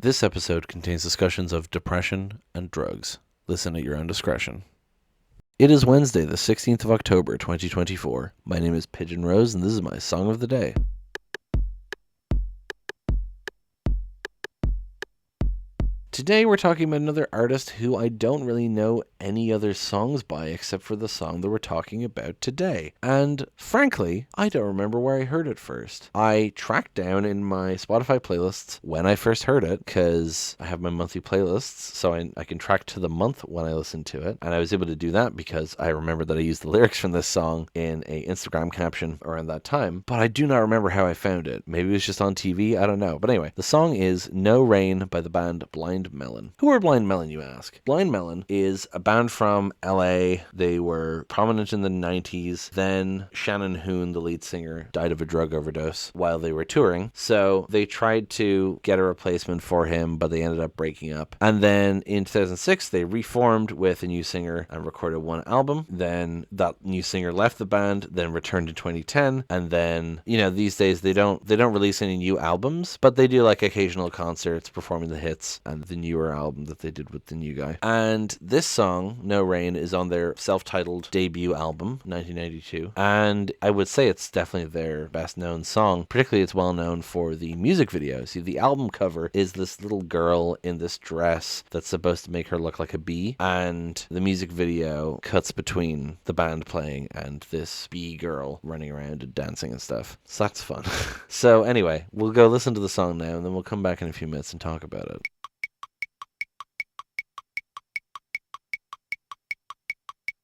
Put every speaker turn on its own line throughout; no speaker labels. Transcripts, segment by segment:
This episode contains discussions of depression and drugs. Listen at your own discretion. It is Wednesday, the 16th of October, 2024. My name is Pigeon Rose, and this is my song of the day. Today we're talking about another artist who I don't really know any other songs by except for the song that we're talking about today. And frankly, I don't remember where I heard it first. I tracked down in my Spotify playlists when I first heard it because I have my monthly playlists, so I can track to the month when I listen to it. And I was able to do that because I remember that I used the lyrics from this song in a Instagram caption around that time. But I do not remember how I found it. Maybe it was just on TV, I don't know. But anyway, the song is No Rain by the band Blind Melon. Who are Blind Melon, you ask? Blind Melon is a band from LA. They were prominent in the 90s. Then Shannon Hoon, the lead singer, died of a drug overdose while they were touring. So they tried to get a replacement for him, but they ended up breaking up. And then in 2006, they reformed with a new singer and recorded one album. Then that new singer left the band, then returned in 2010. And then, these days they don't release any new albums, but they do like occasional concerts performing the hits and the newer album that they did with the new guy. And this song, No Rain, is on their self-titled debut album, 1992. And I would say it's definitely their best known song. Particularly it's well known for the music video. See, the album cover is this little girl in this dress that's supposed to make her look like a bee. And the music video cuts between the band playing and this bee girl running around and dancing and stuff. So that's fun. So anyway, we'll go listen to the song now and then we'll come back in a few minutes and talk about it.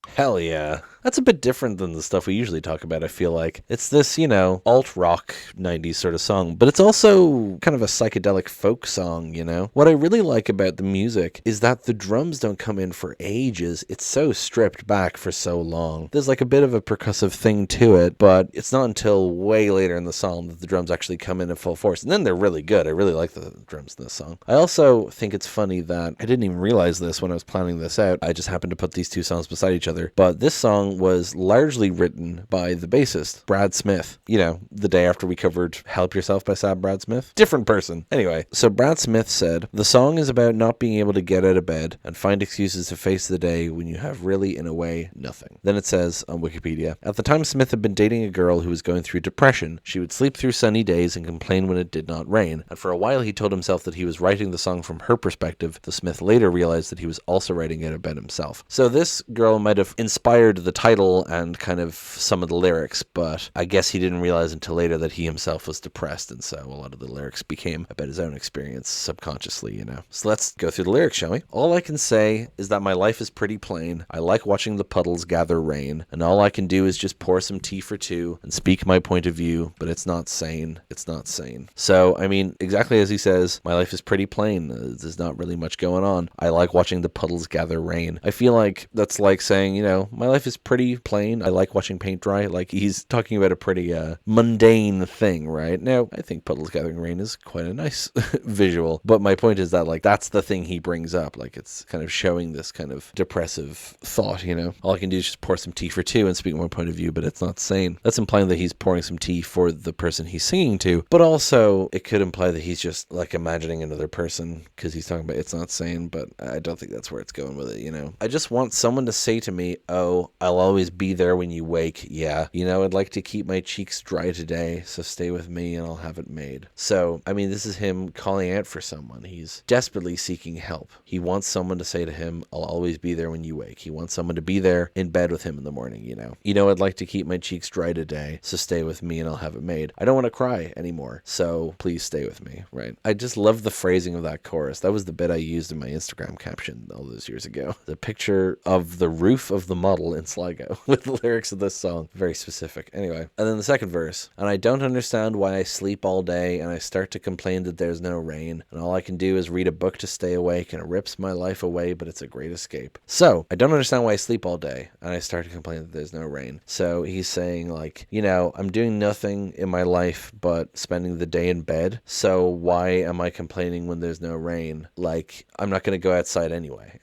Hell yeah. That's a bit different than the stuff we usually talk about, I feel like. It's this, alt-rock 90s sort of song, but it's also kind of a psychedelic folk song, What I really like about the music is that the drums don't come in for ages. It's so stripped back for so long. There's like a bit of a percussive thing to it, but it's not until way later in the song that the drums actually come in full force. And then they're really good. I really like the drums in this song. I also think it's funny that I didn't even realize this when I was planning this out. I just happened to put these two songs beside each other. But this song was largely written by the bassist, Brad Smith. The day after we covered Help Yourself by Sad Brad Smith. Different person. Anyway, so Brad Smith said, "The song is about not being able to get out of bed and find excuses to face the day when you have really, in a way, nothing." Then it says on Wikipedia, "At the time Smith had been dating a girl who was going through depression. She would sleep through sunny days and complain when it did not rain. And for a while he told himself that he was writing the song from her perspective, though Smith later realized that he was also writing out of bed himself." So this girl might have inspired the title and kind of some of the lyrics, but I guess he didn't realize until later that he himself was depressed, and so a lot of the lyrics became about his own experience subconsciously, So let's go through the lyrics, shall we? "All I can say is that my life is pretty plain. I like watching the puddles gather rain, and all I can do is just pour some tea for two and speak my point of view, but it's not sane. It's not sane." So, exactly as he says, my life is pretty plain. There's not really much going on. I like watching the puddles gather rain. I feel like that's like saying, my life is pretty plain. I like watching paint dry. Like, he's talking about a pretty mundane thing, right? Now, I think puddles gathering rain is quite a nice visual, but my point is that, that's the thing he brings up. It's kind of showing this kind of depressive thought, All I can do is just pour some tea for two and speak my point of view, but it's not sane. That's implying that he's pouring some tea for the person he's singing to, but also it could imply that he's just, imagining another person because he's talking about it's not sane, but I don't think that's where it's going with it, I just want someone to say to me, "Oh, I'll always be there when you wake. Yeah. I'd like to keep my cheeks dry today, so stay with me and I'll have it made." So, this is him calling out for someone. He's desperately seeking help. He wants someone to say to him, "I'll always be there when you wake." He wants someone to be there in bed with him in the morning, I'd like to keep my cheeks dry today, so stay with me and I'll have it made. I don't want to cry anymore, so please stay with me, right? I just love the phrasing of that chorus. That was the bit I used in my Instagram caption all those years ago. The picture of the roof of the model in Sligo with the lyrics of this song. Very specific. Anyway, and then the second verse. "And I don't understand why I sleep all day and I start to complain that there's no rain. And all I can do is read a book to stay awake and it rips my life away, but it's a great escape." So, I don't understand why I sleep all day and I start to complain that there's no rain. So he's saying I'm doing nothing in my life but spending the day in bed. So why am I complaining when there's no rain? I'm not going to go outside anyway.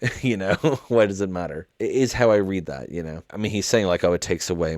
Why does it matter? It is how I read that, I mean, he's saying like, oh, it takes away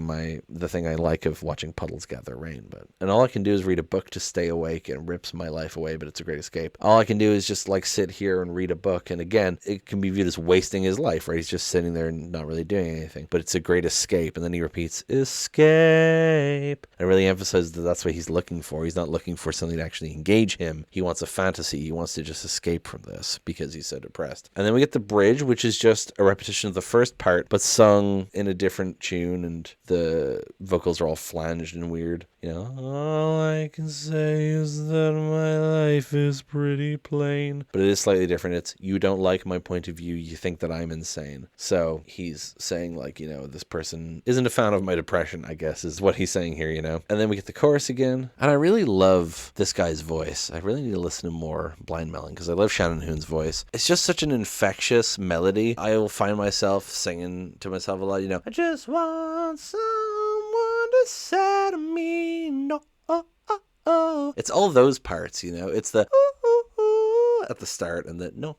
the thing I like of watching puddles gather rain, and all I can do is read a book to stay awake and rips my life away, but it's a great escape. All I can do is just like sit here and read a book, and again, it can be viewed as wasting his life, right? He's just sitting there and not really doing anything, but it's a great escape. And then he repeats, escape. I really emphasize that that's what he's looking for. He's not looking for something to actually engage him. He wants a fantasy. He wants to just escape from this because he's so depressed. And then we get the bridge, which is just a repetition of the first part, but sung in a different tune, and the vocals are all flanged and weird. You know, all I can say is that my life is pretty plain. But it is slightly different. It's, you don't like my point of view, you think that I'm insane. So he's saying like, you know, this person isn't a fan of my depression, I guess, is what he's saying here, you know. And then we get the chorus again. And I really love this guy's voice. I really need to listen to more Blind Melon because I love Shannon Hoon's voice. It's just such an infectious melody. I will find myself singing to myself a lot, you know, I just want someone to say to me no. Oh. It's all those parts, you know. It's the ooh at the start and the no.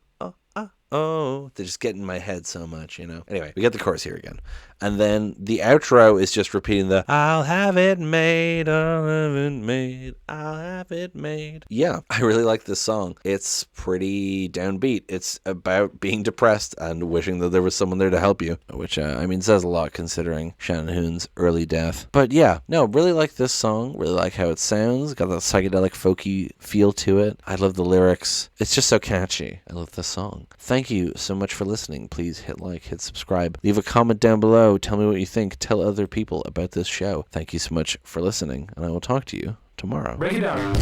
Oh, they just get in my head so much, you know. Anyway, we get the chorus here again. And then the outro is just repeating the I'll have it made, I'll have it made, I'll have it made. Yeah, I really like this song. It's pretty downbeat. It's about being depressed and wishing that there was someone there to help you, which, I mean, says a lot considering Shannon Hoon's early death. But yeah, no, really like this song. Really like how it sounds. Got that psychedelic folky feel to it. I love the lyrics. It's just so catchy. I love this song. Thank you so much for listening. Please hit like, hit subscribe, leave a comment down below. Tell me what you think. Tell other people about this show. Thank you so much for listening, and I will talk to you tomorrow.
Break it down.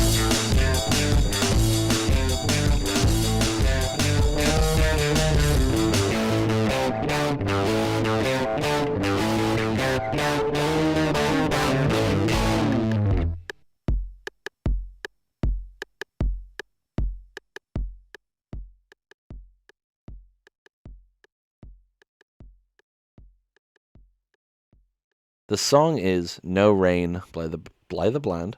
The song is No Rain by the Bland.